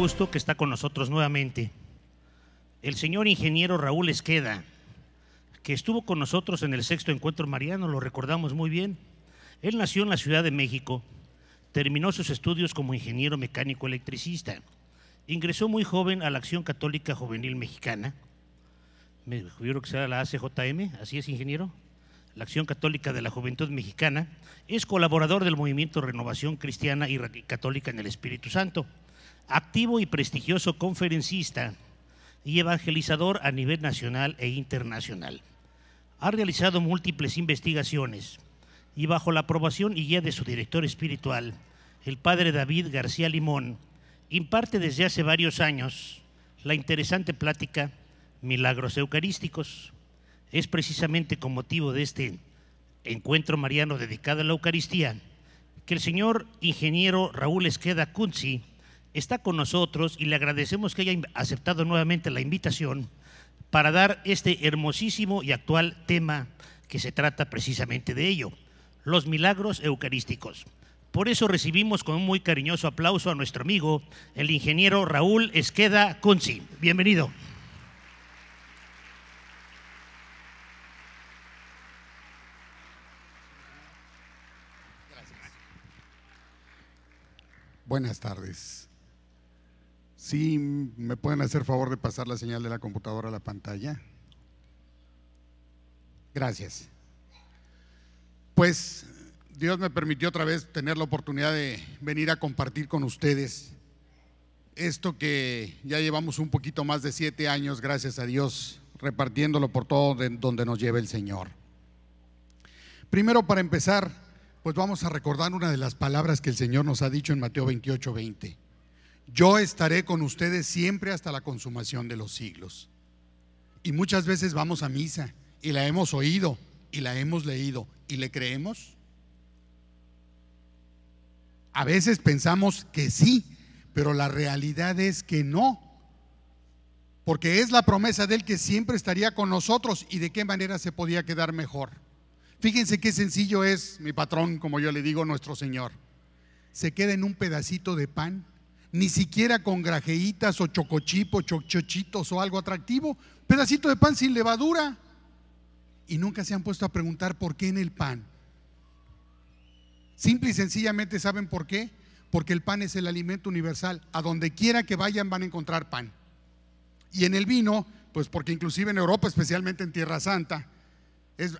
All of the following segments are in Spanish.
gusto que está con nosotros nuevamente el señor ingeniero Raúl Esqueda, que estuvo con nosotros en el sexto encuentro mariano, lo recordamos muy bien. Él nació en la Ciudad de México, terminó sus estudios como ingeniero mecánico electricista, ingresó muy joven a la Acción Católica Juvenil Mexicana, me juro que será la ACJM, así es, ingeniero, la Acción Católica de la Juventud Mexicana, es colaborador del movimiento Renovación Cristiana y Católica en el Espíritu Santo, activo y prestigioso conferencista y evangelizador a nivel nacional e internacional. Ha realizado múltiples investigaciones y bajo la aprobación y guía de su director espiritual, el padre David García Limón, imparte desde hace varios años la interesante plática Milagros Eucarísticos. Es precisamente con motivo de este encuentro mariano dedicado a la Eucaristía que el señor ingeniero Raúl Esqueda Kunzi está con nosotros y le agradecemos que haya aceptado nuevamente la invitación para dar este hermosísimo y actual tema que se trata precisamente de ello, los milagros eucarísticos. Por eso recibimos con un muy cariñoso aplauso a nuestro amigo, el ingeniero Raúl Esqueda Kunzi. Bienvenido. Buenas tardes. ¿Sí me pueden hacer favor de pasar la señal de la computadora a la pantalla? Gracias. Pues Dios me permitió otra vez tener la oportunidad de venir a compartir con ustedes esto que ya llevamos un poquito más de 7 años, gracias a Dios, repartiéndolo por todo donde nos lleve el Señor. Primero, para empezar, pues vamos a recordar una de las palabras que el Señor nos ha dicho en Mateo 28:20. Yo estaré con ustedes siempre hasta la consumación de los siglos. Y muchas veces vamos a misa y la hemos oído y la hemos leído y le creemos. A veces pensamos que sí, pero la realidad es que no, porque es la promesa de Él que siempre estaría con nosotros. ¿Y de qué manera se podía quedar mejor? Fíjense qué sencillo es, mi patrón, como yo le digo, nuestro Señor. Se queda en un pedacito de pan, ni siquiera con grajeitas o chocochip o chochitos o algo atractivo, pedacito de pan sin levadura. Y nunca se han puesto a preguntar por qué en el pan. Simple y sencillamente, ¿saben por qué? Porque el pan es el alimento universal. A donde quiera que vayan van a encontrar pan. Y en el vino, pues porque inclusive en Europa, especialmente en Tierra Santa,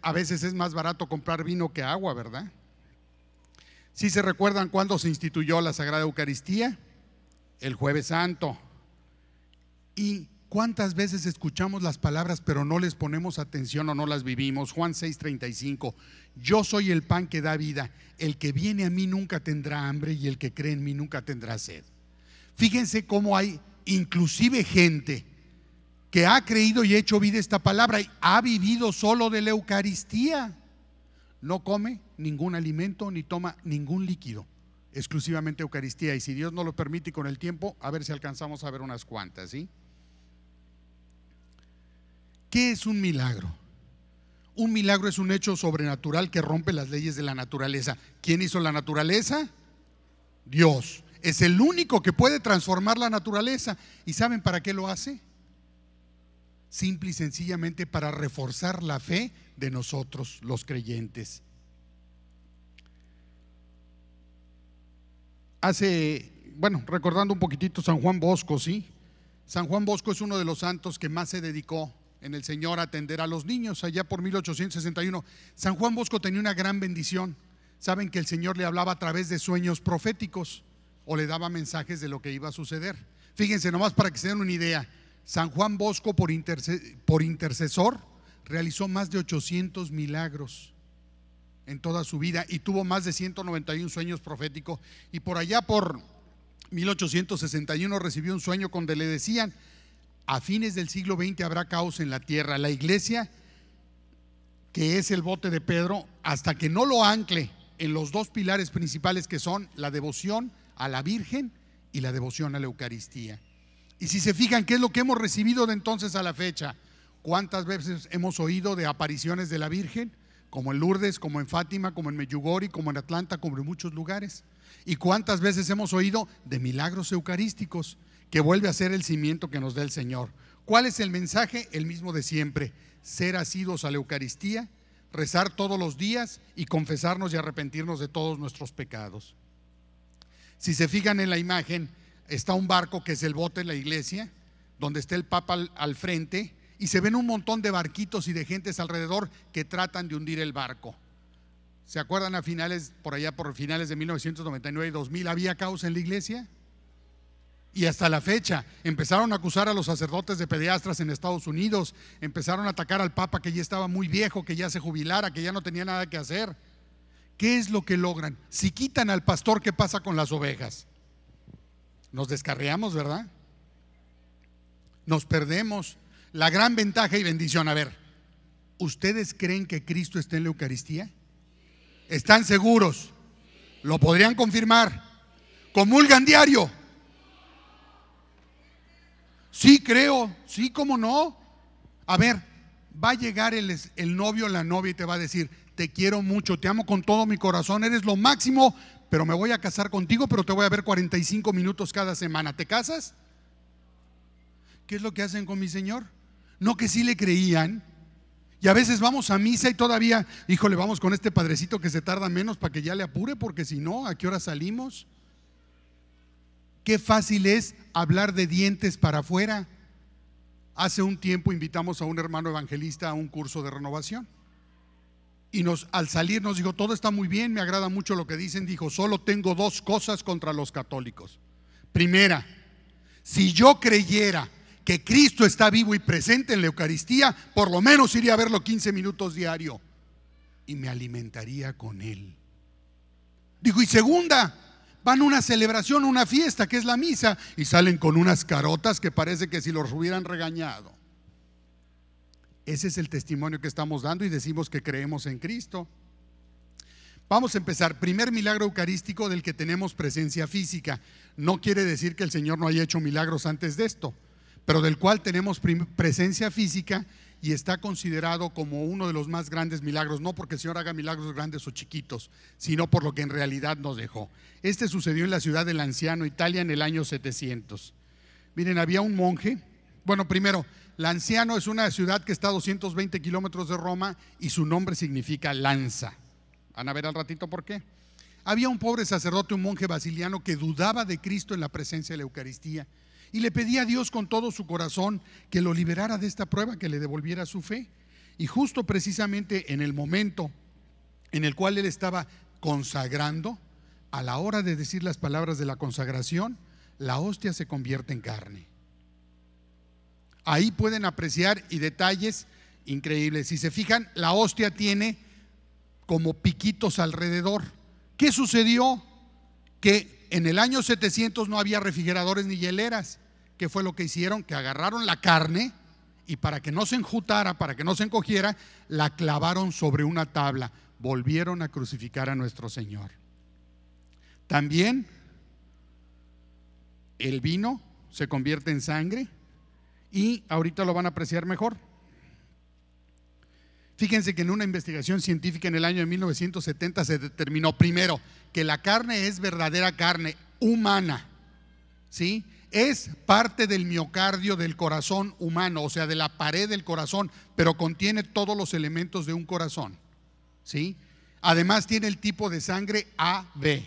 a veces es más barato comprar vino que agua, ¿verdad? ¿Sí se recuerdan cuándo se instituyó la Sagrada Eucaristía? El Jueves Santo. ¿Y cuántas veces escuchamos las palabras pero no les ponemos atención o no las vivimos? Juan 6:35, yo soy el pan que da vida, el que viene a mí nunca tendrá hambre y el que cree en mí nunca tendrá sed. Fíjense cómo hay inclusive gente que ha creído y hecho vida esta palabra y ha vivido solo de la Eucaristía. No come ningún alimento ni toma ningún líquido, exclusivamente Eucaristía. Y si Dios nos lo permite y con el tiempo, a ver si alcanzamos a ver unas cuantas, ¿sí? ¿Qué es un milagro? Un milagro es un hecho sobrenatural que rompe las leyes de la naturaleza. ¿Quién hizo la naturaleza? Dios. Es el único que puede transformar la naturaleza. ¿Y saben para qué lo hace? Simple y sencillamente para reforzar la fe de nosotros, los creyentes. Recordando un poquitito San Juan Bosco, ¿sí? San Juan Bosco es uno de los santos que más se dedicó en el Señor a atender a los niños, allá por 1861. San Juan Bosco tenía una gran bendición. Saben que el Señor le hablaba a través de sueños proféticos o le daba mensajes de lo que iba a suceder. Fíjense nomás para que se den una idea. San Juan Bosco por intercesor realizó más de 800 milagros en toda su vida y tuvo más de 191 sueños proféticos. Y por allá por 1861 recibió un sueño donde le decían: a fines del siglo XX habrá caos en la tierra. La iglesia, que es el bote de Pedro, hasta que no lo ancle en los dos pilares principales que son la devoción a la Virgen y la devoción a la Eucaristía. Y si se fijan, ¿qué es lo que hemos recibido de entonces a la fecha? ¿Cuántas veces hemos oído de apariciones de la Virgen? Como en Lourdes, como en Fátima, como en Medjugorje, como en Atlanta, como en muchos lugares. ¿Y cuántas veces hemos oído de milagros eucarísticos? que vuelve a ser el cimiento que nos da el Señor. ¿Cuál es el mensaje? El mismo de siempre: ser asiduos a la Eucaristía, rezar todos los días y confesarnos y arrepentirnos de todos nuestros pecados. Si se fijan en la imagen, está un barco que es el bote de la iglesia, donde está el Papa al frente, y se ven un montón de barquitos y de gentes alrededor que tratan de hundir el barco. ¿Se acuerdan por allá por finales de 1999 y 2000 había caos en la iglesia? Y hasta la fecha empezaron a acusar a los sacerdotes de pediastras en Estados Unidos, empezaron a atacar al Papa, que ya estaba muy viejo, que ya se jubilara, que ya no tenía nada que hacer. ¿Qué es lo que logran? Si quitan al pastor, ¿qué pasa con las ovejas? Nos descarriamos, ¿verdad? Nos perdemos la gran ventaja y bendición. A ver, ¿ustedes creen que Cristo está en la Eucaristía? ¿Están seguros? ¿Lo podrían confirmar? ¿Comulgan diario? Sí, creo. Sí, ¿cómo no? A ver, va a llegar el novio o la novia y te va a decir: te quiero mucho, te amo con todo mi corazón, eres lo máximo, pero me voy a casar contigo, pero te voy a ver 45 minutos cada semana. ¿Te casas? ¿Qué es lo que hacen con mi Señor? No, que sí le creían. Y a veces vamos a misa y todavía, híjole, vamos con este padrecito que se tarda menos para que ya le apure, porque si no, ¿a qué hora salimos? Qué fácil es hablar de dientes para afuera. Hace un tiempo invitamos a un hermano evangelista a un curso de renovación. Y al salir nos dijo: todo está muy bien, me agrada mucho lo que dicen. Dijo: solo tengo dos cosas contra los católicos. Primera, si yo creyera que Cristo está vivo y presente en la Eucaristía, por lo menos iría a verlo 15 minutos diario y me alimentaría con Él. Dijo: y segunda, van a una celebración, una fiesta que es la misa, y salen con unas carotas que parece que si los hubieran regañado. Ese es el testimonio que estamos dando y decimos que creemos en Cristo. Vamos a empezar. Primer milagro eucarístico del que tenemos presencia física. No quiere decir que el Señor no haya hecho milagros antes de esto, pero del cual tenemos presencia física y está considerado como uno de los más grandes milagros, no porque el Señor haga milagros grandes o chiquitos, sino por lo que en realidad nos dejó. Este sucedió en la ciudad del Anciano, Italia, en el año 700. Miren, había un monje. Bueno, primero, Lanciano es una ciudad que está a 220 kilómetros de Roma y su nombre significa lanza. Van a ver al ratito por qué. Había un pobre sacerdote, un monje basiliano, que dudaba de Cristo en la presencia de la Eucaristía y le pedía a Dios con todo su corazón que lo liberara de esta prueba, que le devolviera su fe. Y justo precisamente en el momento en el cual él estaba consagrando, a la hora de decir las palabras de la consagración, la hostia se convierte en carne. Ahí pueden apreciar y detalles increíbles. Si se fijan, la hostia tiene como piquitos alrededor. ¿Qué sucedió? Que en el año 700 no había refrigeradores ni hieleras. ¿Qué fue lo que hicieron? Que agarraron la carne y para que no se enjutara, para que no se encogiera, la clavaron sobre una tabla. Volvieron a crucificar a nuestro Señor. También el vino se convierte en sangre y ahorita lo van a apreciar mejor. Fíjense que en una investigación científica en el año de 1970 se determinó primero que la carne es verdadera carne humana, ¿sí? Es parte del miocardio del corazón humano, o sea, de la pared del corazón, pero contiene todos los elementos de un corazón, ¿sí? Además tiene el tipo de sangre AB.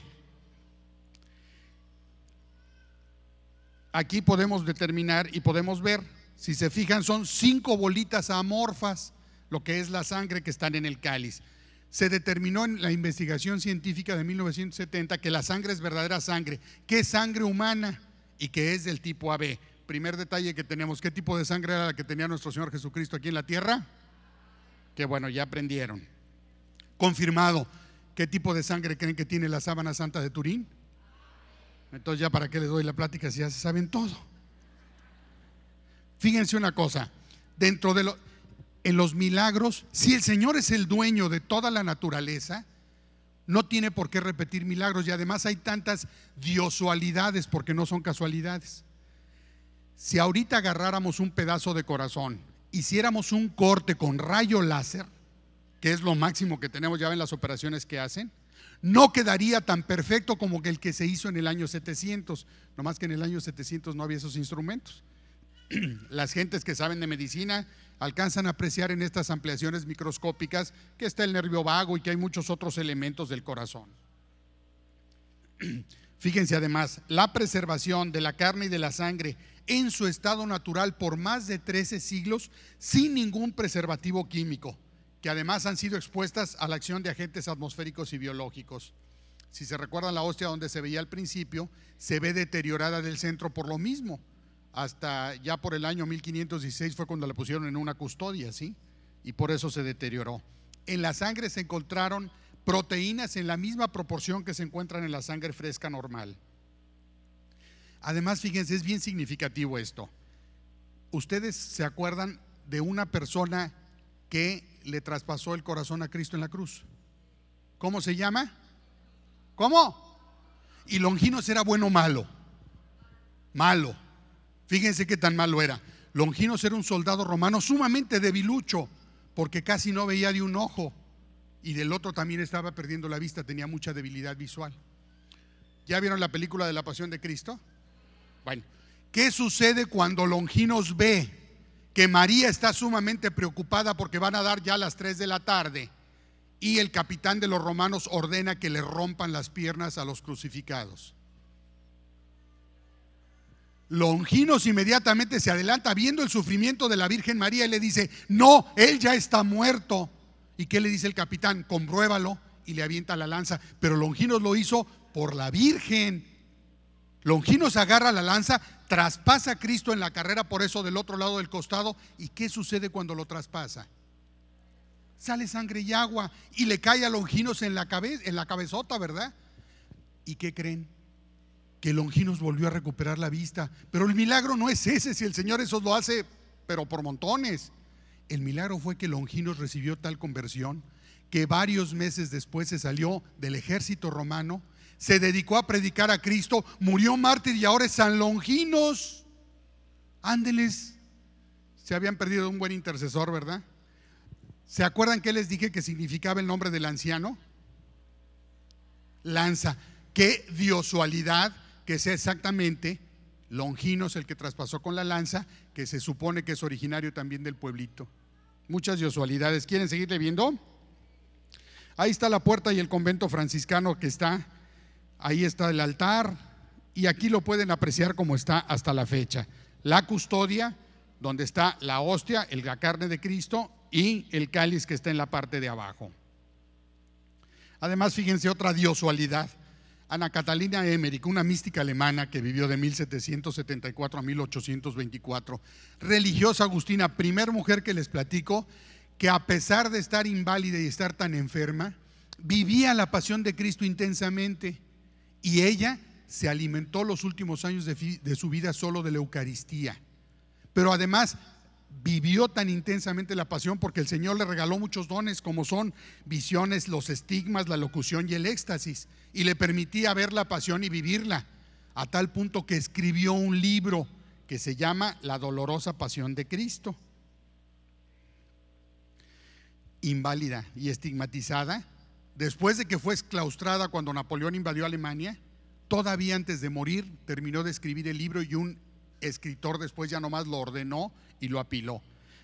Aquí podemos determinar y podemos ver, si se fijan, son 5 bolitas amorfas, lo que es la sangre que están en el cáliz. Se determinó en la investigación científica de 1970 que la sangre es verdadera sangre, que es sangre humana y que es del tipo AB. Primer detalle que tenemos: ¿qué tipo de sangre era la que tenía nuestro Señor Jesucristo aquí en la tierra? Que bueno, ya aprendieron. Confirmado. ¿Qué tipo de sangre creen que tiene la sábana santa de Turín? Entonces ya para qué les doy la plática si ya se saben todo. Fíjense una cosa, en los milagros, si el Señor es el dueño de toda la naturaleza, no tiene por qué repetir milagros, y además hay tantas diosualidades porque no son casualidades. Si ahorita agarráramos un pedazo de corazón, hiciéramos un corte con rayo láser, que es lo máximo que tenemos, ya ven las operaciones que hacen, no quedaría tan perfecto como el que se hizo en el año 700, nomás que en el año 700 no había esos instrumentos. Las gentes que saben de medicina alcanzan a apreciar en estas ampliaciones microscópicas que está el nervio vago y que hay muchos otros elementos del corazón. Fíjense además, la preservación de la carne y de la sangre en su estado natural por más de 13 siglos sin ningún preservativo químico, que además han sido expuestas a la acción de agentes atmosféricos y biológicos. Si se recuerdan, la hostia donde se veía al principio se ve deteriorada del centro por lo mismo. Hasta ya por el año 1516 fue cuando la pusieron en una custodia, ¿sí? Y por eso se deterioró. En la sangre se encontraron proteínas en la misma proporción que se encuentran en la sangre fresca normal. Además, fíjense, es bien significativo esto. ¿Ustedes se acuerdan de una persona que le traspasó el corazón a Cristo en la cruz? ¿Cómo se llama? ¿Cómo? ¿Y Longinos era bueno o malo? Malo. Fíjense qué tan malo era. Longinos era un soldado romano sumamente debilucho, porque casi no veía de un ojo, y del otro también estaba perdiendo la vista, tenía mucha debilidad visual. ¿Ya vieron la película de la Pasión de Cristo? Bueno, ¿qué sucede cuando Longinos ve que María está sumamente preocupada porque van a dar ya las 3 de la tarde y el capitán de los romanos ordena que le rompan las piernas a los crucificados? Longinos inmediatamente se adelanta viendo el sufrimiento de la Virgen María y le dice: no, él ya está muerto. ¿Y qué le dice el capitán? Compruébalo, y le avienta la lanza. Pero Longinos lo hizo por la Virgen. Longinos agarra la lanza, traspasa a Cristo en la carrera, por eso del otro lado del costado. ¿Y qué sucede cuando lo traspasa? Sale sangre y agua y le cae a Longinos en la cabezota, ¿verdad? ¿Y qué creen? Que Longinos volvió a recuperar la vista. Pero el milagro no es ese, si el Señor eso lo hace, pero por montones. El milagro fue que Longinos recibió tal conversión que varios meses después se salió del ejército romano, se dedicó a predicar a Cristo, murió mártir y ahora es San Longinos. Ándeles, se habían perdido un buen intercesor, ¿verdad? ¿Se acuerdan que les dije que significaba el nombre del anciano? Lanza. Qué diosualidad que sea exactamente Longinos el que traspasó con la lanza, que se supone que es originario también del pueblito. Muchas diosualidades. ¿Quieren seguirle viendo? Ahí está la puerta y el convento franciscano que está. Ahí está el altar y aquí lo pueden apreciar como está hasta la fecha. La custodia, donde está la hostia, la carne de Cristo, y el cáliz que está en la parte de abajo. Además, fíjense otra diosualidad. Ana Catalina Emmerich, una mística alemana que vivió de 1774 a 1824, religiosa agustina, primer mujer que les platico, que a pesar de estar inválida y estar tan enferma, vivía la pasión de Cristo intensamente, y ella se alimentó los últimos años de su vida solo de la Eucaristía. Pero además vivió tan intensamente la pasión porque el Señor le regaló muchos dones, como son visiones, los estigmas, la locución y el éxtasis, y le permitía ver la pasión y vivirla, a tal punto que escribió un libro que se llama La dolorosa pasión de Cristo. Inválida y estigmatizada, después de que fue exclaustrada cuando Napoleón invadió Alemania, todavía antes de morir terminó de escribir el libro, y un escritor después ya nomás lo ordenó y lo apiló.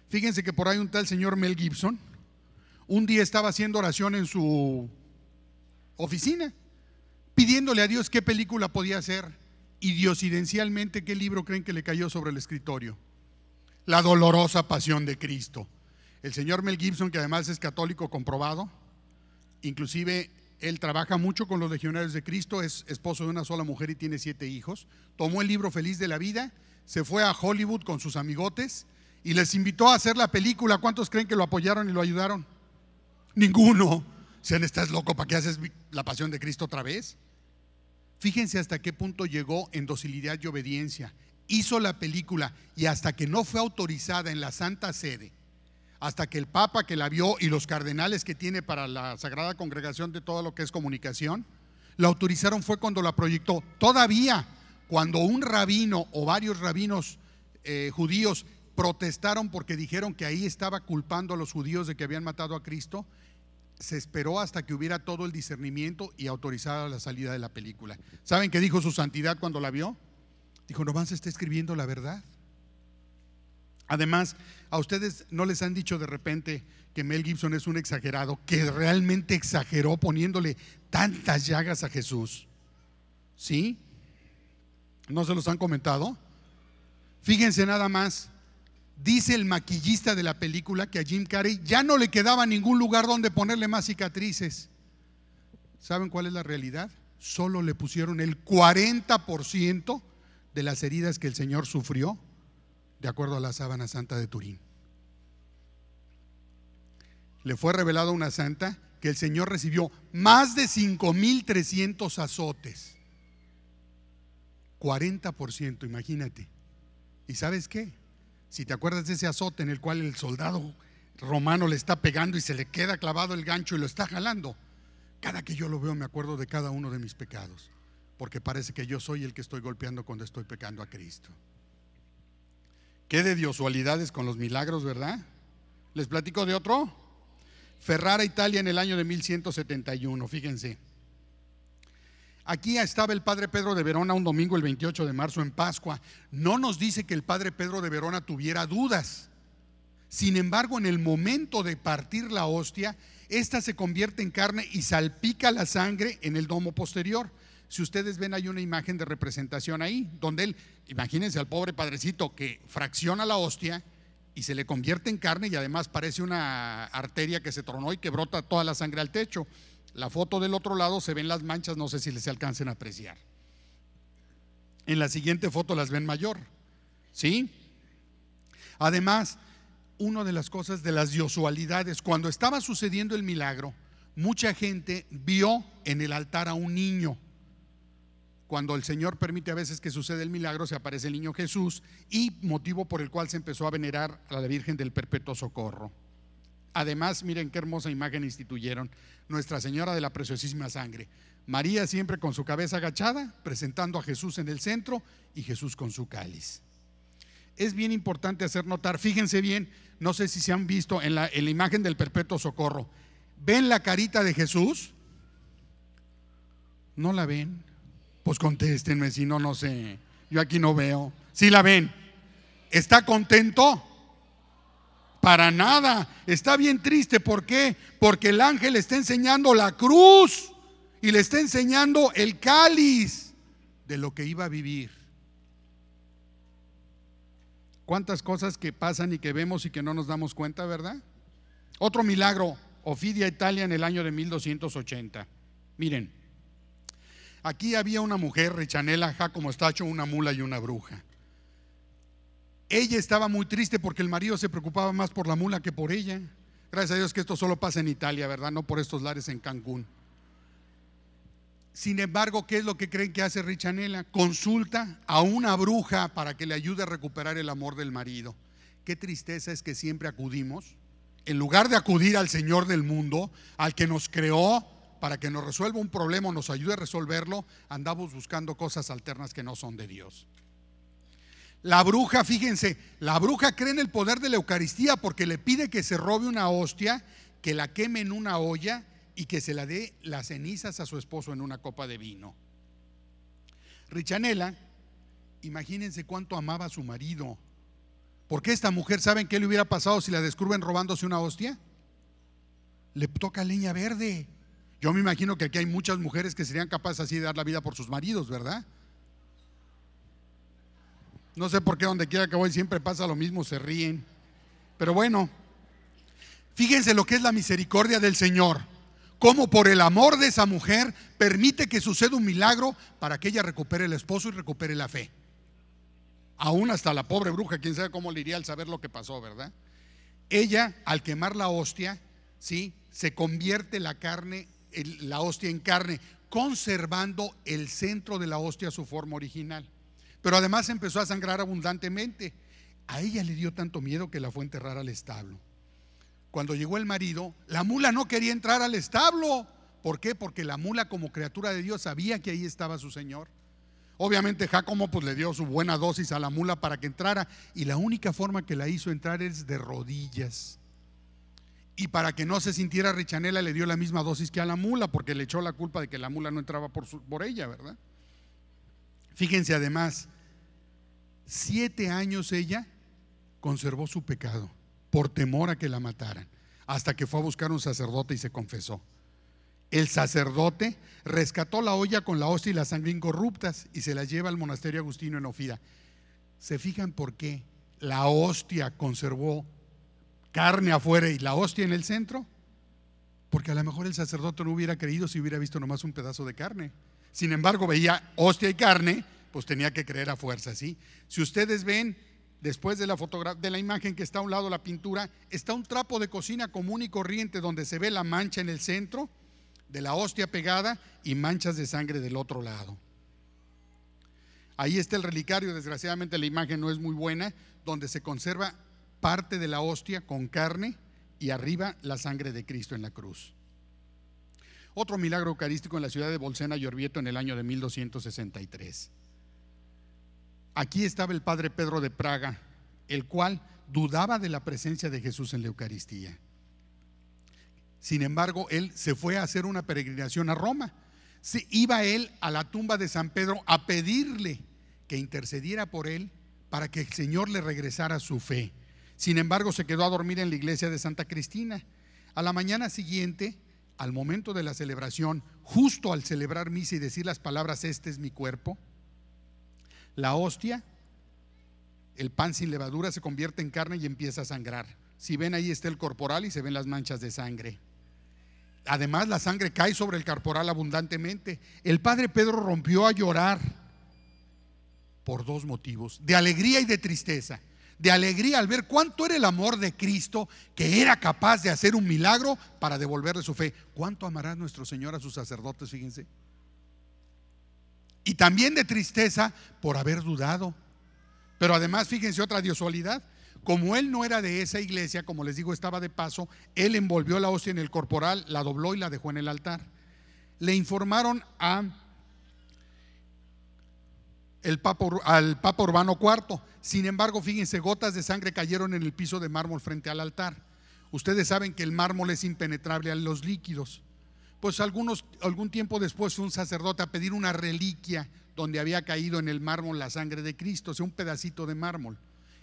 Fíjense que por ahí un tal señor Mel Gibson un día estaba haciendo oración en su oficina, pidiéndole a Dios qué película podía hacer, y diosidencialmente, ¿qué libro creen que le cayó sobre el escritorio? La dolorosa pasión de Cristo. El señor Mel Gibson, que además es católico comprobado, inclusive él trabaja mucho con los legionarios de Cristo, es esposo de una sola mujer y tiene 7 hijos, tomó el libro Feliz de la Vida, se fue a Hollywood con sus amigotes y les invitó a hacer la película. ¿Cuántos creen que lo apoyaron y lo ayudaron? Ninguno. Sean, ¿estás loco? ¿Para qué haces la pasión de Cristo otra vez? Fíjense hasta qué punto llegó en docilidad y obediencia. Hizo la película, y hasta que no fue autorizada en la Santa Sede, hasta que el Papa que la vio y los cardenales que tiene para la Sagrada Congregación de todo lo que es comunicación, la autorizaron, fue cuando la proyectó. Todavía cuando un rabino o varios rabinos judíos protestaron porque dijeron que ahí estaba culpando a los judíos de que habían matado a Cristo. Se esperó hasta que hubiera todo el discernimiento y autorizada la salida de la película. ¿Saben qué dijo su santidad cuando la vio? Dijo: nomás está escribiendo la verdad. Además, a ustedes no les han dicho de repente que Mel Gibson es un exagerado, que realmente exageró poniéndole tantas llagas a Jesús. ¿Sí? ¿No se los han comentado? Fíjense nada más. Dice el maquillista de la película que a Jim Carrey ya no le quedaba ningún lugar donde ponerle más cicatrices. ¿Saben cuál es la realidad? Solo le pusieron el 40% de las heridas que el Señor sufrió, de acuerdo a la sábana santa de Turín. Le fue revelado a una santa que el Señor recibió más de 5,300 azotes. 40%, imagínate. ¿Y sabes qué? Si te acuerdas de ese azote en el cual el soldado romano le está pegando y se le queda clavado el gancho y lo está jalando, cada que yo lo veo me acuerdo de cada uno de mis pecados, porque parece que yo soy el que estoy golpeando cuando estoy pecando a Cristo. Qué de diosualidades con los milagros, ¿verdad? ¿Les platico de otro? Ferrara, Italia, en el año de 1171, fíjense. Aquí estaba el padre Pedro de Verona un domingo, el 28 de marzo, en Pascua. No nos dice que el padre Pedro de Verona tuviera dudas. Sin embargo, en el momento de partir la hostia, esta se convierte en carne y salpica la sangre en el domo posterior. Si ustedes ven, hay una imagen de representación ahí, donde él, imagínense al pobre padrecito que fracciona la hostia y se le convierte en carne, y además parece una arteria que se tronó y que brota toda la sangre al techo. La foto del otro lado se ven las manchas, no sé si les alcancen a apreciar. En la siguiente foto las ven mayor, ¿sí? Además, una de las cosas de las diosualidades, cuando estaba sucediendo el milagro, mucha gente vio en el altar a un niño. Cuando el Señor permite a veces que sucede el milagro, se aparece el niño Jesús, y motivo por el cual se empezó a venerar a la Virgen del Perpetuo Socorro. Además, miren qué hermosa imagen instituyeron: Nuestra Señora de la Preciosísima Sangre. María siempre con su cabeza agachada, presentando a Jesús en el centro, y Jesús con su cáliz. Es bien importante hacer notar, fíjense bien, no sé si se han visto en la imagen del Perpetuo Socorro. ¿Ven la carita de Jesús? ¿No la ven? Pues contéstenme, si no, no sé. Yo aquí no veo. ¿Sí la ven? ¿Está contento? Para nada, está bien triste. ¿Por qué? Porque el ángel le está enseñando la cruz y le está enseñando el cáliz de lo que iba a vivir. Cuántas cosas que pasan y que vemos y que no nos damos cuenta, ¿verdad? Otro milagro, Ofidia, Italia, en el año de 1280. Miren, aquí había una mujer, Richanela Giacomo Staccio, una mula y una bruja. Ella estaba muy triste porque el marido se preocupaba más por la mula que por ella. Gracias a Dios que esto solo pasa en Italia, ¿verdad? No por estos lares en Cancún. Sin embargo, ¿qué es lo que creen que hace Richanela? Consulta a una bruja para que le ayude a recuperar el amor del marido. Qué tristeza es que siempre acudimos, en lugar de acudir al Señor del mundo, al que nos creó para que nos resuelva un problema o nos ayude a resolverlo, andamos buscando cosas alternas que no son de Dios. La bruja, fíjense, la bruja cree en el poder de la Eucaristía porque le pide que se robe una hostia, que la queme en una olla y que se la dé las cenizas a su esposo en una copa de vino. Richanela, imagínense cuánto amaba a su marido, porque esta mujer, ¿saben qué le hubiera pasado si la descubren robándose una hostia? Le toca leña verde. Yo me imagino que aquí hay muchas mujeres que serían capaces así de dar la vida por sus maridos, ¿verdad? No sé por qué donde quiera que voy siempre pasa lo mismo, se ríen. Pero bueno, fíjense lo que es la misericordia del Señor. Cómo por el amor de esa mujer permite que suceda un milagro para que ella recupere el esposo y recupere la fe. Aún hasta la pobre bruja, quién sabe cómo le iría al saber lo que pasó, ¿verdad? Ella, al quemar la hostia, ¿sí?, se convierte la carne, la hostia en carne, conservando el centro de la hostia su forma original. Pero además empezó a sangrar abundantemente. A ella le dio tanto miedo que la fue a enterrar al establo. Cuando llegó el marido, la mula no quería entrar al establo. ¿Por qué? Porque la mula, como criatura de Dios, sabía que ahí estaba su Señor. Obviamente Jácomo pues le dio su buena dosis a la mula para que entrara, y la única forma que la hizo entrar es de rodillas. Y para que no se sintiera richanela le dio la misma dosis que a la mula, porque le echó la culpa de que la mula no entraba por ella, ¿verdad? Fíjense además, 7 años ella conservó su pecado por temor a que la mataran, hasta que fue a buscar un sacerdote y se confesó. El sacerdote rescató la olla con la hostia y la sangre incorruptas y se la lleva al monasterio agustino en Ofira. ¿Se fijan por qué la hostia conservó carne afuera y la hostia en el centro? Porque a lo mejor el sacerdote no hubiera creído si hubiera visto nomás un pedazo de carne. Sin embargo, veía hostia y carne, pues tenía que creer a fuerza, ¿sí? Si ustedes ven, después de la imagen que está a un lado, la pintura, está un trapo de cocina común y corriente donde se ve la mancha en el centro de la hostia pegada y manchas de sangre del otro lado. Ahí está el relicario, desgraciadamente la imagen no es muy buena, donde se conserva parte de la hostia con carne y arriba la sangre de Cristo en la cruz. Otro milagro eucarístico en la ciudad de Bolsena y Orvieto en el año de 1263. Aquí estaba el padre Pedro de Praga, el cual dudaba de la presencia de Jesús en la Eucaristía. Sin embargo, él se fue a hacer una peregrinación a Roma. Iba él a la tumba de San Pedro a pedirle que intercediera por él para que el Señor le regresara su fe. Sin embargo, se quedó a dormir en la iglesia de Santa Cristina. A la mañana siguiente, al momento de la celebración, justo al celebrar misa y decir las palabras "este es mi cuerpo", la hostia, el pan sin levadura, se convierte en carne y empieza a sangrar. Si ven, ahí está el corporal y se ven las manchas de sangre. Además, la sangre cae sobre el corporal abundantemente. El padre Pedro rompió a llorar por 2 motivos: de alegría y de tristeza. De alegría al ver cuánto era el amor de Cristo, que era capaz de hacer un milagro para devolverle su fe. ¿Cuánto amará nuestro Señor a sus sacerdotes? Fíjense. Y también de tristeza por haber dudado. Pero además, fíjense otra casualidad: como él no era de esa iglesia, como les digo, estaba de paso, él envolvió la hostia en el corporal, la dobló y la dejó en el altar. Le informaron al Papa Urbano IV. Sin embargo, fíjense, gotas de sangre cayeron en el piso de mármol frente al altar. Ustedes saben que el mármol es impenetrable a los líquidos. Pues algún tiempo después fue un sacerdote a pedir una reliquia donde había caído en el mármol la sangre de Cristo, o sea, un pedacito de mármol.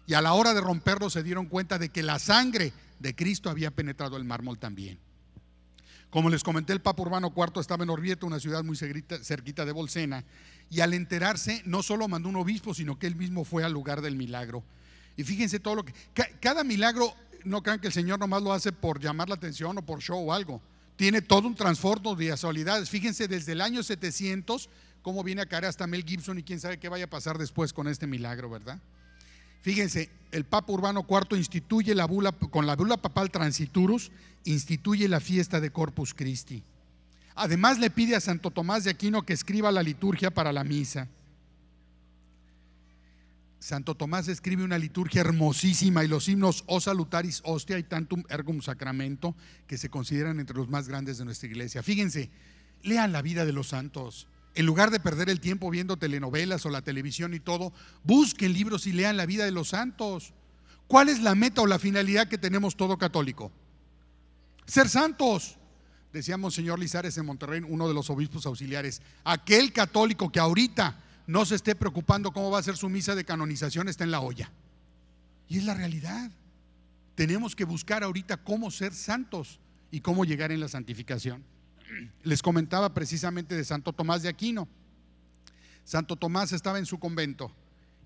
Y a la hora de romperlo se dieron cuenta de que la sangre de Cristo había penetrado el mármol también. Como les comenté, el Papa Urbano IV estaba en Orvieto, una ciudad muy cerquita de Bolsena, y al enterarse no solo mandó un obispo, sino que él mismo fue al lugar del milagro. Y fíjense todo lo que… Cada milagro, no crean que el Señor nomás lo hace por llamar la atención o por show o algo. Tiene todo un trasfondo de casualidades. Fíjense desde el año 700 cómo viene a caer hasta Mel Gibson, y quién sabe qué vaya a pasar después con este milagro, ¿verdad? Fíjense, el Papa Urbano IV instituye con la bula papal Transiturus, instituye la fiesta de Corpus Christi. Además, le pide a Santo Tomás de Aquino que escriba la liturgia para la misa. Santo Tomás escribe una liturgia hermosísima y los himnos O Salutaris Hostia y Tantum Ergum Sacramento, que se consideran entre los más grandes de nuestra iglesia. Fíjense, lean la vida de los santos. En lugar de perder el tiempo viendo telenovelas o la televisión y todo, busquen libros y lean la vida de los santos. ¿Cuál es la meta o la finalidad que tenemos todo católico? Ser santos. Decía Monseñor Lizares en Monterrey, uno de los obispos auxiliares: aquel católico que ahorita no se esté preocupando cómo va a ser su misa de canonización está en la olla. Y es la realidad. Tenemos que buscar ahorita cómo ser santos y cómo llegar en la santificación. Les comentaba precisamente de Santo Tomás de Aquino. Santo Tomás estaba en su convento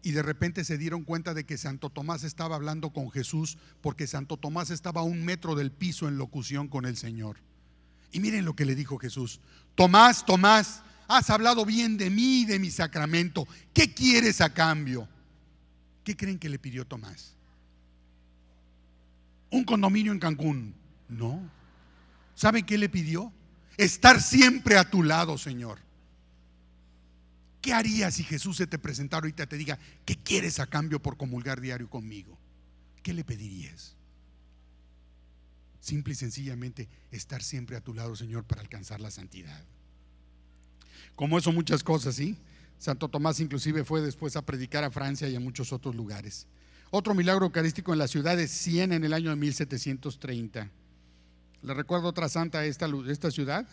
y de repente se dieron cuenta de que Santo Tomás estaba hablando con Jesús, porque Santo Tomás estaba a 1 metro del piso en locución con el Señor. Y miren lo que le dijo Jesús: Tomás, Tomás, has hablado bien de mí y de mi sacramento. ¿Qué quieres a cambio? ¿Qué creen que le pidió Tomás? ¿Un condominio en Cancún? No. ¿Saben qué le pidió? Estar siempre a tu lado, Señor. ¿Qué harías si Jesús se te presentara ahorita y te diga: ¿qué quieres a cambio por comulgar diario conmigo? ¿Qué le pedirías? Simple y sencillamente estar siempre a tu lado, Señor, para alcanzar la santidad. Como eso, muchas cosas, ¿sí? Santo Tomás inclusive fue después a predicar a Francia y a muchos otros lugares. Otro milagro eucarístico en la ciudad de Siena en el año de 1730. ¿Le recuerdo otra santa de esta ciudad?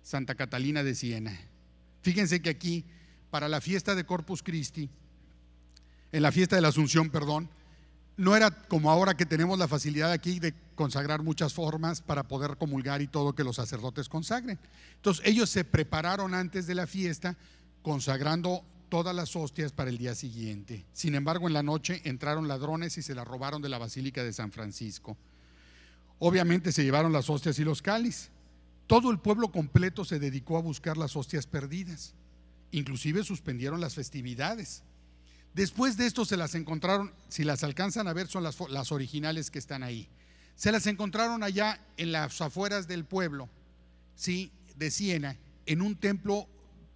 Santa Catalina de Siena. Fíjense que aquí, para la fiesta de Corpus Christi, en la fiesta de la Asunción, perdón, no era como ahora que tenemos la facilidad aquí de consagrar muchas formas para poder comulgar y todo, que los sacerdotes consagren. Entonces ellos se prepararon antes de la fiesta consagrando todas las hostias para el día siguiente. Sin embargo, en la noche entraron ladrones y se las robaron de la Basílica de San Francisco. Obviamente se llevaron las hostias y los cáliz. Todo el pueblo completo se dedicó a buscar las hostias perdidas. Inclusive suspendieron las festividades. Después de esto se las encontraron, si las alcanzan a ver, son las originales que están ahí. Se las encontraron allá en las afueras del pueblo, ¿sí?, de Siena, en un templo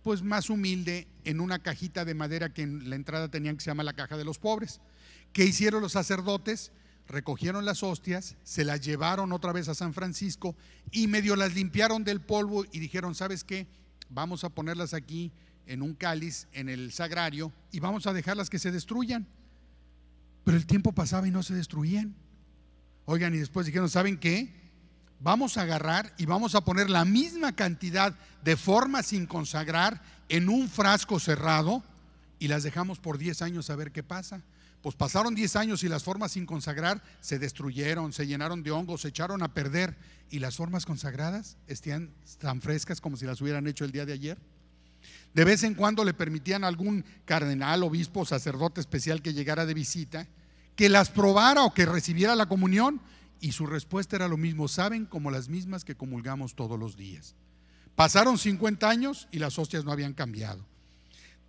pues más humilde, en una cajita de madera que en la entrada tenían, que se llama la caja de los pobres. ¿Qué hicieron los sacerdotes? Recogieron las hostias, se las llevaron otra vez a San Francisco y medio las limpiaron del polvo y dijeron, ¿sabes qué? Vamos a ponerlas aquí en un cáliz, en el sagrario, y vamos a dejarlas que se destruyan. Pero el tiempo pasaba y no se destruían. Oigan, y después dijeron, ¿saben qué? Vamos a agarrar y vamos a poner la misma cantidad de formas sin consagrar en un frasco cerrado y las dejamos por 10 años a ver qué pasa. Pues pasaron 10 años y las formas sin consagrar se destruyeron, se llenaron de hongos, se echaron a perder, y las formas consagradas están tan frescas como si las hubieran hecho el día de ayer. De vez en cuando le permitían a algún cardenal, obispo, sacerdote especial que llegara de visita, que las probara o que recibiera la comunión, y su respuesta era lo mismo, saben, como las mismas que comulgamos todos los días. Pasaron 50 años y las hostias no habían cambiado.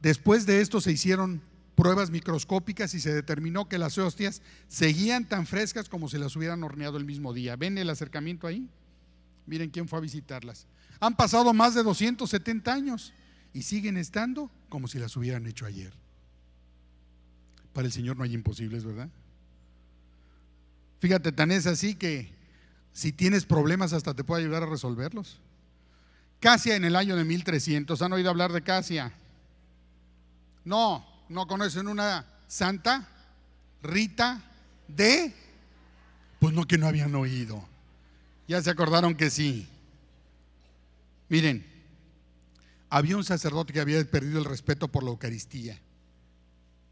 Después de esto se hicieron pruebas microscópicas y se determinó que las hostias seguían tan frescas como si las hubieran horneado el mismo día. ¿Ven el acercamiento ahí? Miren quién fue a visitarlas. Han pasado más de 270 años y siguen estando como si las hubieran hecho ayer. Para el Señor no hay imposibles, ¿verdad? Fíjate, tan es así que si tienes problemas hasta te puede ayudar a resolverlos. Casia en el año de 1300, ¿han oído hablar de Casia? No conocen una santa, Rita de, pues no, que no habían oído. Ya se acordaron que sí. Miren, había un sacerdote que había perdido el respeto por la Eucaristía.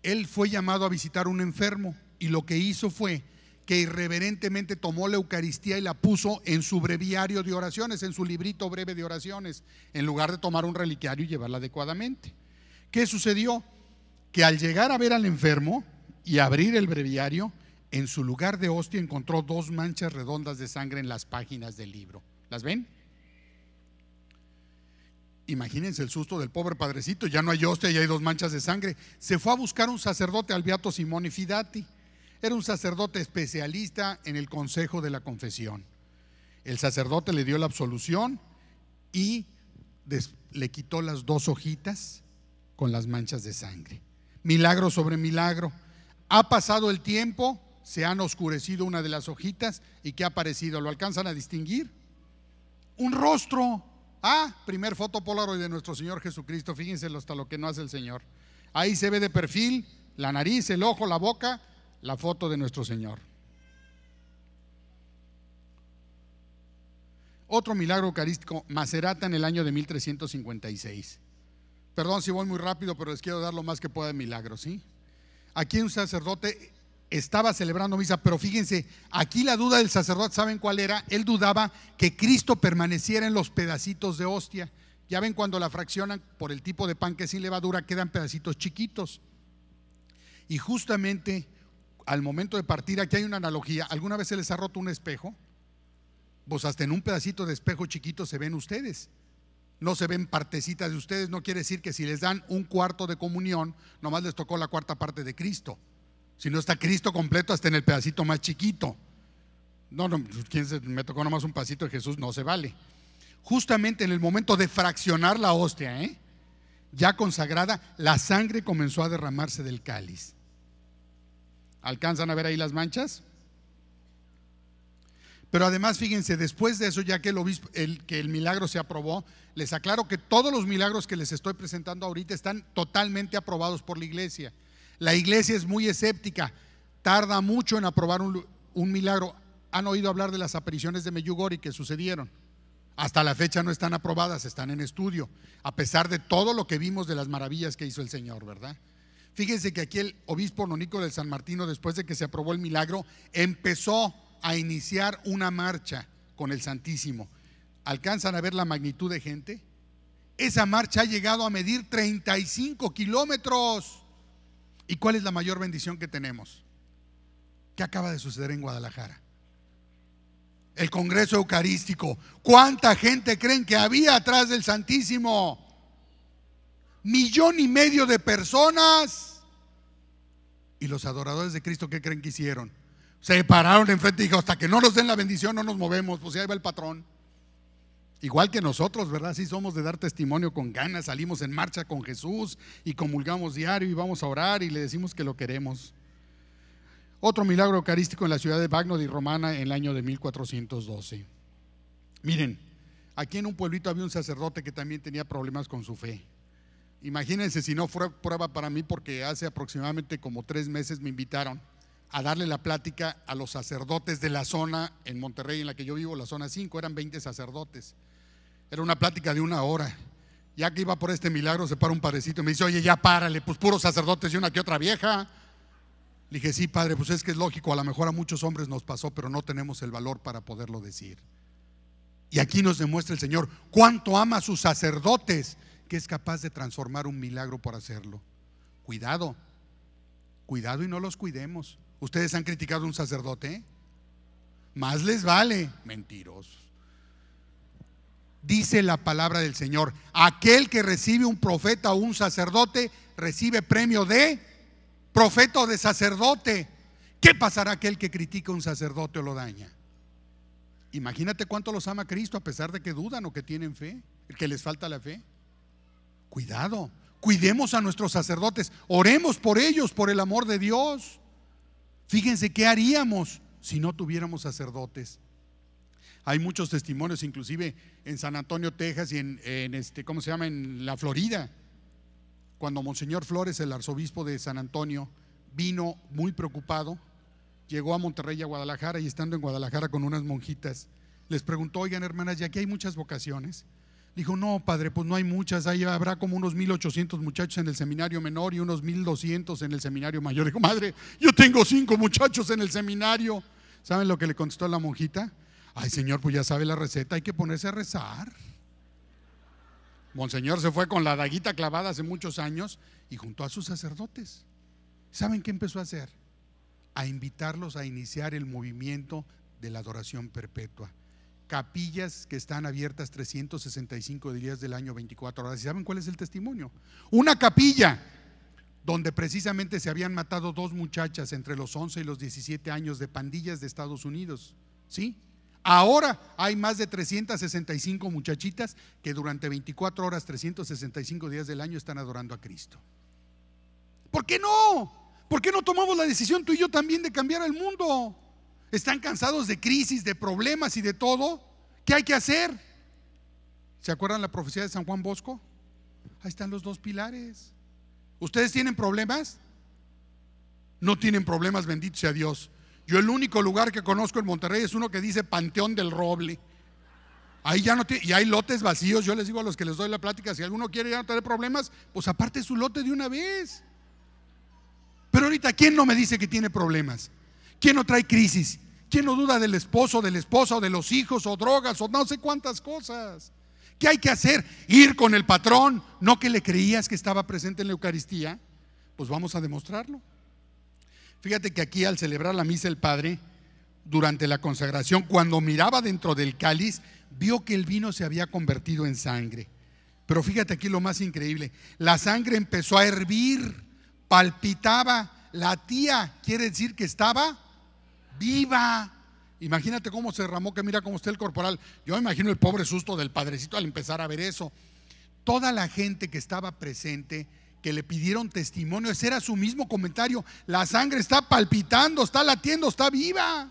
Él fue llamado a visitar a un enfermo y lo que hizo fue que irreverentemente tomó la Eucaristía y la puso en su breviario de oraciones, en su librito breve de oraciones, en lugar de tomar un reliquiario y llevarla adecuadamente. ¿Qué sucedió? Que al llegar a ver al enfermo y abrir el breviario, en su lugar de hostia encontró 2 manchas redondas de sangre en las páginas del libro. ¿Las ven? Imagínense el susto del pobre padrecito, ya no hay hostia y hay 2 manchas de sangre. Se fue a buscar un sacerdote, al beato Simone Fidati. Era un sacerdote especialista en el consejo de la confesión. El sacerdote le dio la absolución y le quitó las 2 hojitas con las manchas de sangre. Milagro sobre milagro. Ha pasado el tiempo, se han oscurecido una de las hojitas y ¿qué ha aparecido? ¿Lo alcanzan a distinguir? Un rostro. Primer foto Polaroid de nuestro Señor Jesucristo. Fíjense hasta lo que no hace el Señor. Ahí se ve de perfil la nariz, el ojo, la boca, la foto de nuestro Señor. Otro milagro eucarístico, Macerata en el año de 1356. Perdón si voy muy rápido, pero les quiero dar lo más que pueda de milagros, ¿sí? Aquí un sacerdote estaba celebrando misa, pero fíjense, aquí la duda del sacerdote, ¿saben cuál era? Él dudaba que Cristo permaneciera en los pedacitos de hostia. Ya ven, cuando la fraccionan por el tipo de pan que es sin levadura, quedan pedacitos chiquitos. Y justamente al momento de partir, aquí hay una analogía. ¿Alguna vez se les ha roto un espejo? Pues hasta en un pedacito de espejo chiquito se ven ustedes. No se ven partecitas de ustedes. No quiere decir que si les dan un cuarto de comunión, nomás les tocó la 4ª parte de Cristo. Si no está Cristo completo hasta en el pedacito más chiquito. No, me tocó nomás un pedacito de Jesús, no se vale. Justamente en el momento de fraccionar la hostia, ya consagrada, la sangre comenzó a derramarse del cáliz. ¿Alcanzan a ver ahí las manchas? Pero además, fíjense, después de eso, ya que que el milagro se aprobó, les aclaro que todos los milagros que les estoy presentando ahorita están totalmente aprobados por la iglesia. La iglesia es muy escéptica, tarda mucho en aprobar un milagro. ¿Han oído hablar de las apariciones de Meyugori que sucedieron? Hasta la fecha no están aprobadas, están en estudio, a pesar de todo lo que vimos de las maravillas que hizo el Señor, ¿verdad? Fíjense que aquí el obispo Nonico del San Martino, después de que se aprobó el milagro, empezó a iniciar una marcha con el Santísimo. ¿Alcanzan a ver la magnitud de gente? Esa marcha ha llegado a medir 35 kilómetros. ¿Y cuál es la mayor bendición que tenemos? ¿Qué acaba de suceder en Guadalajara? El Congreso Eucarístico. ¿Cuánta gente creen que había atrás del Santísimo? 1,5 millones de personas. ¿Y los adoradores de Cristo qué creen que hicieron? Se pararon enfrente y dijo: hasta que no nos den la bendición no nos movemos. Pues ahí va el patrón. Igual que nosotros, ¿verdad? Sí somos de dar testimonio con ganas, salimos en marcha con Jesús y comulgamos diario y vamos a orar y le decimos que lo queremos. Otro milagro eucarístico en la ciudad de Bagno di Romana en el año de 1412. Miren, aquí en un pueblito había un sacerdote que también tenía problemas con su fe. Imagínense si no fue prueba para mí, porque hace aproximadamente como 3 meses me invitaron a darle la plática a los sacerdotes de la zona en Monterrey en la que yo vivo, la zona 5, eran 20 sacerdotes. Era una plática de 1 hora. Ya que iba por este milagro, se para un padrecito y me dice: oye, ya párale, pues puros sacerdotes y una que otra vieja. Le dije: sí, padre, pues es que es lógico, a lo mejor a muchos hombres nos pasó, pero no tenemos el valor para poderlo decir. Y aquí nos demuestra el Señor cuánto ama a sus sacerdotes, que es capaz de transformar un milagro por hacerlo. Cuidado, cuidado y no los cuidemos. ¿Ustedes han criticado a un sacerdote? Más les vale. Mentirosos. Dice la palabra del Señor: aquel que recibe un profeta o un sacerdote recibe premio de profeta o de sacerdote. ¿Qué pasará aquel que critica a un sacerdote o lo daña? Imagínate cuánto los ama Cristo, a pesar de que dudan o que tienen fe, que les falta la fe. Cuidado, cuidemos a nuestros sacerdotes, oremos por ellos, por el amor de Dios. Fíjense qué haríamos si no tuviéramos sacerdotes. Hay muchos testimonios, inclusive en San Antonio, Texas, y en la Florida, cuando Monseñor Flores, el arzobispo de San Antonio, vino muy preocupado, llegó a Monterrey y a Guadalajara, y estando en Guadalajara con unas monjitas, les preguntó: oigan, hermanas, ¿ya aquí hay muchas vocaciones? Dijo: no, padre, pues no hay muchas, ahí habrá como unos 1,800 muchachos en el seminario menor y unos 1,200 en el seminario mayor. Dijo: madre, yo tengo 5 muchachos en el seminario. ¿Saben lo que le contestó la monjita? Ay, señor, pues ya sabe la receta, hay que ponerse a rezar. Monseñor se fue con la daguita clavada hace muchos años y juntó a sus sacerdotes. ¿Saben qué empezó a hacer? A invitarlos a iniciar el movimiento de la adoración perpetua. Capillas que están abiertas 365 días del año, 24 horas. ¿Y saben cuál es el testimonio? Una capilla donde precisamente se habían matado 2 muchachas entre los 11 y los 17 años de pandillas de Estados Unidos. ¿Sí? Ahora hay más de 365 muchachitas que durante 24 horas, 365 días del año están adorando a Cristo. ¿Por qué no? ¿Por qué no tomamos la decisión tú y yo también de cambiar el mundo? Están cansados de crisis, de problemas y de todo. ¿Qué hay que hacer? ¿Se acuerdan la profecía de San Juan Bosco? Ahí están los 2 pilares. ¿Ustedes tienen problemas? No tienen problemas, bendito sea Dios. Yo el único lugar que conozco en Monterrey es uno que dice Panteón del Roble. Ahí ya no y hay lotes vacíos. Yo les digo a los que les doy la plática: si alguno quiere ya no tener problemas, pues aparte su lote de una vez. Pero ahorita, ¿quién no me dice que tiene problemas? ¿Quién no trae crisis? ¿Quién no duda del esposo, de la esposa, o de los hijos, o drogas, o no sé cuántas cosas? ¿Qué hay que hacer? Ir con el patrón. ¿No que le creías que estaba presente en la Eucaristía? Pues vamos a demostrarlo. Fíjate que aquí, al celebrar la misa, el Padre, durante la consagración, cuando miraba dentro del cáliz, vio que el vino se había convertido en sangre. Pero fíjate aquí lo más increíble: la sangre empezó a hervir, palpitaba, latía, quiere decir que estaba viva. Imagínate cómo se derramó, que mira cómo está el corporal. Yo me imagino el pobre susto del padrecito al empezar a ver eso. Toda la gente que estaba presente, que le pidieron testimonio, ese era su mismo comentario: la sangre está palpitando, está latiendo, está viva.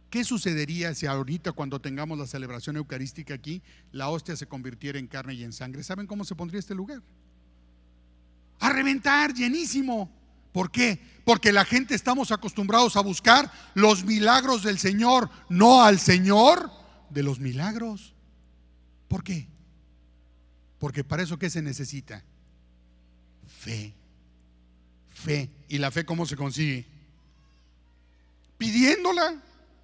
¿Qué sucedería si ahorita, cuando tengamos la celebración eucarística aquí, la hostia se convirtiera en carne y en sangre? ¿Saben cómo se pondría este lugar? A reventar, llenísimo. ¿Por qué? Porque la gente estamos acostumbrados a buscar los milagros del Señor, no al Señor de los milagros. ¿Por qué? Porque para eso, ¿qué se necesita? Fe. Fe. ¿Y la fe cómo se consigue? Pidiéndola,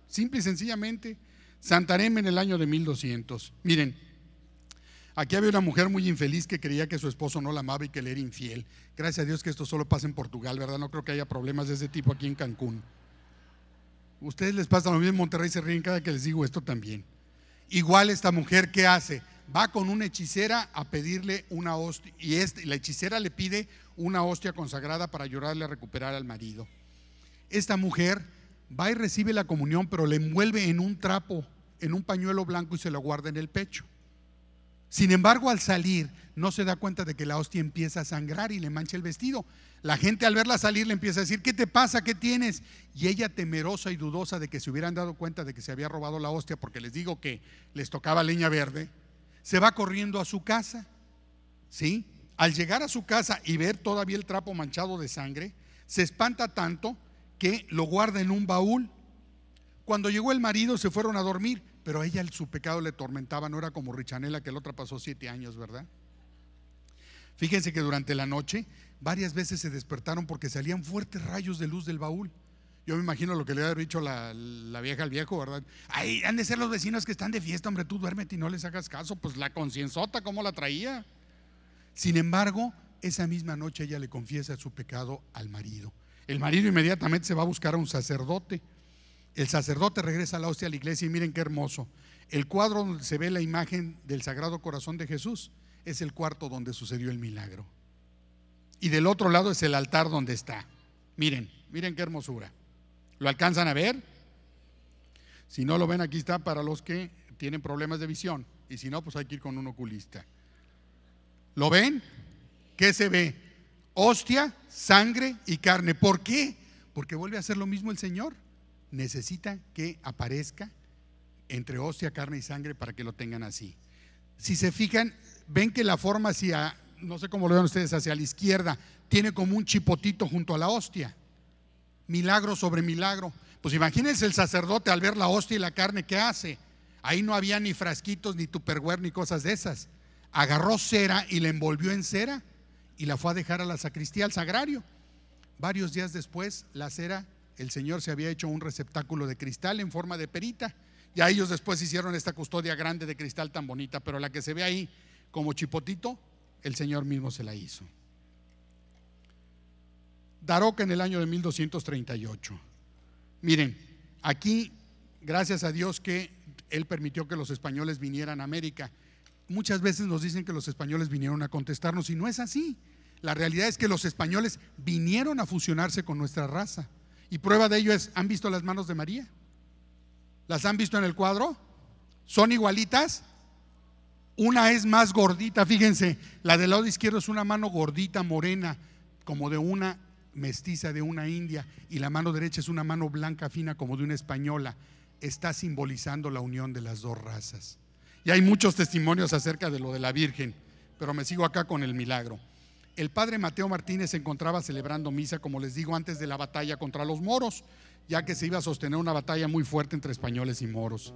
simple y sencillamente. Santarém en el año de 1200. Miren, aquí había una mujer muy infeliz que creía que su esposo no la amaba y que le era infiel. Gracias a Dios que esto solo pasa en Portugal, ¿verdad? No creo que haya problemas de ese tipo aquí en Cancún. Ustedes les pasa lo mismo en Monterrey, se ríen cada que les digo esto también. Igual esta mujer, ¿qué hace? Va con una hechicera a pedirle una hostia, y la hechicera le pide una hostia consagrada para ayudarle a recuperar al marido. Esta mujer va y recibe la comunión, pero le envuelve en un trapo, en un pañuelo blanco, y se lo guarda en el pecho. Sin embargo, al salir no se da cuenta de que la hostia empieza a sangrar y le mancha el vestido. La gente, al verla salir, le empieza a decir: ¿qué te pasa? ¿Qué tienes? Y ella, temerosa y dudosa de que se hubieran dado cuenta de que se había robado la hostia, porque les digo que les tocaba leña verde, se va corriendo a su casa. ¿Sí? Al llegar a su casa y ver todavía el trapo manchado de sangre, se espanta tanto que lo guarda en un baúl. Cuando llegó el marido, se fueron a dormir, pero a ella su pecado le tormentaba. No era como Richanela, que la otra pasó 7 años, ¿verdad? Fíjense que durante la noche varias veces se despertaron porque salían fuertes rayos de luz del baúl. Yo me imagino lo que le había dicho la vieja al viejo, ¿verdad? Ay, han de ser los vecinos que están de fiesta, hombre, tú duérmete y no les hagas caso. Pues la concienzota, ¿cómo la traía? Sin embargo, esa misma noche ella le confiesa su pecado al marido. El marido inmediatamente se va a buscar a un sacerdote. El sacerdote regresa a la hostia a la iglesia, y miren qué hermoso. El cuadro donde se ve la imagen del Sagrado Corazón de Jesús es el cuarto donde sucedió el milagro. Y del otro lado es el altar donde está. Miren, miren qué hermosura. ¿Lo alcanzan a ver? Si no lo ven, aquí está para los que tienen problemas de visión. Y si no, pues hay que ir con un oculista. ¿Lo ven? ¿Qué se ve? Hostia, sangre y carne. ¿Por qué? Porque vuelve a hacer lo mismo el Señor. Necesita que aparezca entre hostia, carne y sangre para que lo tengan así. Si se fijan, ven que la forma hacia, no sé cómo lo ven ustedes, hacia la izquierda, tiene como un chipotito junto a la hostia. Milagro sobre milagro. Pues imagínense el sacerdote al ver la hostia y la carne, ¿qué hace? Ahí no había ni frasquitos, ni tupperware, ni cosas de esas. Agarró cera y la envolvió en cera y la fue a dejar a la sacristía, al sagrario. Varios días después, la cera, el Señor se había hecho un receptáculo de cristal en forma de perita. Ya ellos después hicieron esta custodia grande de cristal tan bonita, pero la que se ve ahí como chipotito, el Señor mismo se la hizo. Daroca en el año de 1238. Miren, aquí, gracias a Dios que Él permitió que los españoles vinieran a América. Muchas veces nos dicen que los españoles vinieron a contestarnos, y no es así. La realidad es que los españoles vinieron a fusionarse con nuestra raza. Y prueba de ello es, ¿han visto las manos de María? ¿Las han visto en el cuadro? ¿Son igualitas? Una es más gordita, fíjense, la del lado izquierdo es una mano gordita, morena, como de una mestiza, de una india, y la mano derecha es una mano blanca, fina, como de una española. Está simbolizando la unión de las dos razas. Y hay muchos testimonios acerca de lo de la Virgen, pero me sigo acá con el milagro. El padre Mateo Martínez se encontraba celebrando misa, como les digo, antes de la batalla contra los moros, ya que se iba a sostener una batalla muy fuerte entre españoles y moros.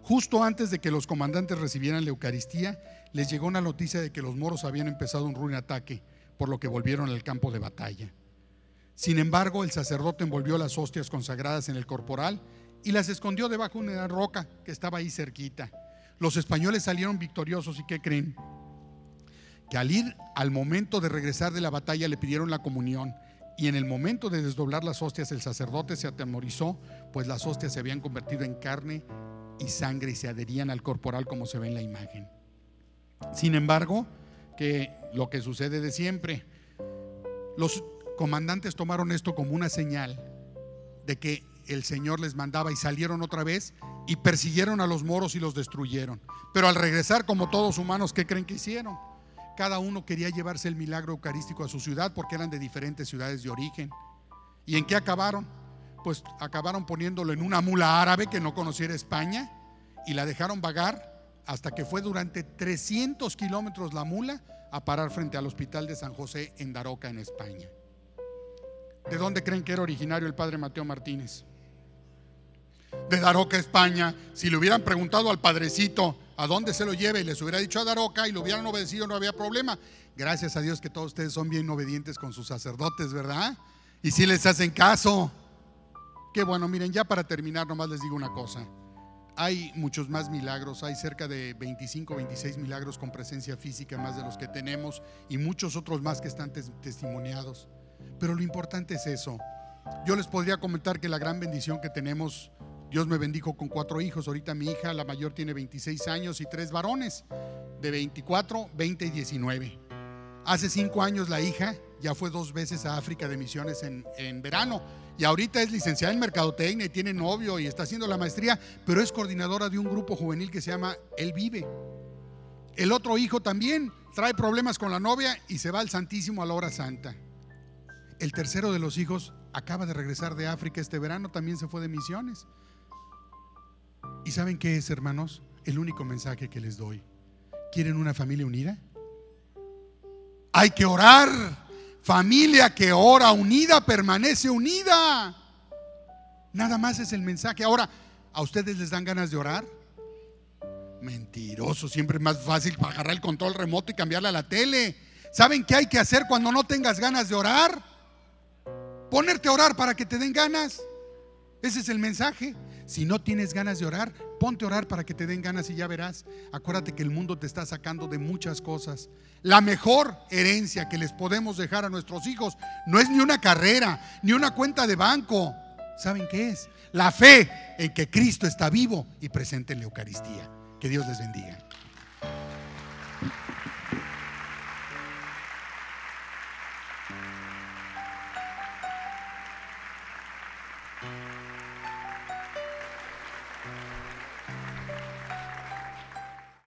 Justo antes de que los comandantes recibieran la Eucaristía, les llegó una noticia de que los moros habían empezado un ruin ataque, por lo que volvieron al campo de batalla. Sin embargo, el sacerdote envolvió las hostias consagradas en el corporal y las escondió debajo de una roca que estaba ahí cerquita. Los españoles salieron victoriosos, ¿y qué creen? Que al momento de regresar de la batalla le pidieron la comunión, y en el momento de desdoblar las hostias el sacerdote se atemorizó, pues las hostias se habían convertido en carne y sangre y se adherían al corporal, como se ve en la imagen. Sin embargo, que lo que sucede de siempre, los comandantes tomaron esto como una señal de que el Señor les mandaba, y salieron otra vez y persiguieron a los moros y los destruyeron. Pero al regresar, como todos humanos, ¿qué creen que hicieron? Cada uno quería llevarse el milagro eucarístico a su ciudad, porque eran de diferentes ciudades de origen. ¿Y en qué acabaron? pues acabaron poniéndolo en una mula árabe que no conociera España y la dejaron vagar hasta que fue durante 300 kilómetros la mula a parar frente al hospital de San José en Daroca, en España. ¿De dónde creen que era originario el padre Mateo Martínez? De Daroca, España. Si le hubieran preguntado al padrecito a dónde se lo lleve y les hubiera dicho a Daroca y lo hubieran obedecido, no había problema. Gracias a Dios que todos ustedes son bien obedientes con sus sacerdotes, ¿verdad? Y si les hacen caso. Qué bueno. Miren, ya para terminar nomás les digo una cosa. Hay muchos más milagros, hay cerca de 25, 26 milagros con presencia física, más de los que tenemos, y muchos otros más que están testimoniados. Pero lo importante es eso. Yo les podría comentar que la gran bendición que tenemos, Dios me bendijo con 4 hijos. Ahorita mi hija, la mayor, tiene 26 años y 3 varones de 24, 20 y 19. Hace 5 años la hija ya fue 2 veces a África de misiones en verano, y ahorita es licenciada en mercadotecnia y tiene novio y está haciendo la maestría, pero es coordinadora de un grupo juvenil que se llama Él Vive. El otro hijo también trae problemas con la novia y se va al Santísimo a la hora santa. El tercero de los hijos acaba de regresar de África este verano, también se fue de misiones. ¿Y saben qué es, hermanos? El único mensaje que les doy. ¿Quieren una familia unida? Hay que orar. Familia que ora unida permanece unida. Nada más es el mensaje. Ahora, ¿a ustedes les dan ganas de orar? Mentiroso, siempre es más fácil agarrar el control remoto y cambiarle a la tele. ¿Saben qué hay que hacer cuando no tengas ganas de orar? Ponerte a orar para que te den ganas. Ese es el mensaje. Si no tienes ganas de orar, ponte a orar para que te den ganas y ya verás. Acuérdate que el mundo te está sacando de muchas cosas. La mejor herencia que les podemos dejar a nuestros hijos no es ni una carrera, ni una cuenta de banco. ¿Saben qué es? La fe en que Cristo está vivo y presente en la Eucaristía. Que Dios les bendiga.